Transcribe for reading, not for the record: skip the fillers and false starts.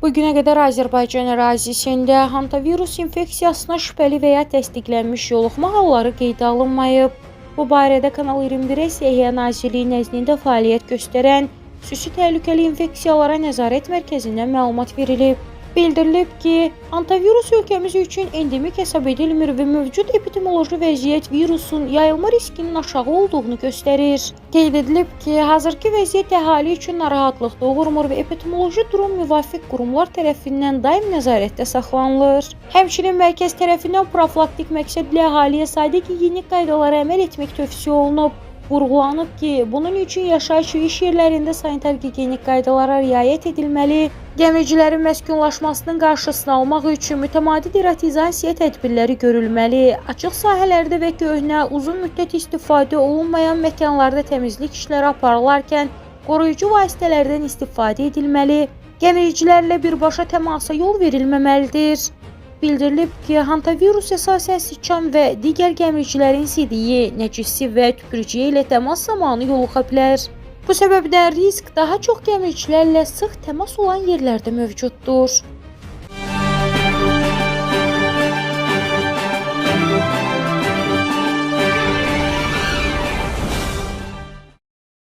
Bugünə qədər Azərbaycan ərazisində hantavirus infeksiyasına şübhəli və ya təsdiqlənmiş yoluxma halları qeydə alınmayıb. Bu barədə Kanal 21-ə Səhiyyə Nazirliyi nəzdində fəaliyyət göstərən Xüsusi Təhlükəli İnfeksiyalara Nəzarət Mərkəzindən məlumat verilib. Bildirilib ki, hantavirus ölkəmiz üçün endemik hesab edilmir və mövcud epidemioloji vəziyyət virusun yayılma riskinin aşağı olduğunu göstərir. Qeyd edilib ki, hazırki vəziyyət əhali üçün narahatlıq doğurmur və epidemioloji durum müvafiq qurumlar tərəfindən daim nəzarətdə saxlanılır. Həmçinin mərkəz tərəfindən profilaktik məqsədlə əhaliyə sadə gigiyenik qaydalara əməl etmək tövsiyə olunub. Vurğulanıb ki, bunun üçün yaşayış və iş yerlərində sanitar gigiyenik qaydalara riayət edilməli, gəmiricilərin məskunlaşmasının qarşısını almaq üçün mütəmadi deratizasiya tədbirləri görülməli, açıq sahələrdə və köhnə, uzun müddət istifadə olunmayan məkanlarda təmizlik işləri aparılarkən qoruyucu vasitələrdən istifadə edilməli, gəmiricilərlə birbaşa təmasa yol verilməməlidir. Bildirilib ki, hantavirus əsasən siçan və digər gəmiricilərin sidiyi, nəcisi və tüpürücüyü ilə təmas zamanı yoluxa bilər. Bu səbəbdən risk daha çox gəmiricilərlə sıx təmas olan yerlərdə mövcuddur.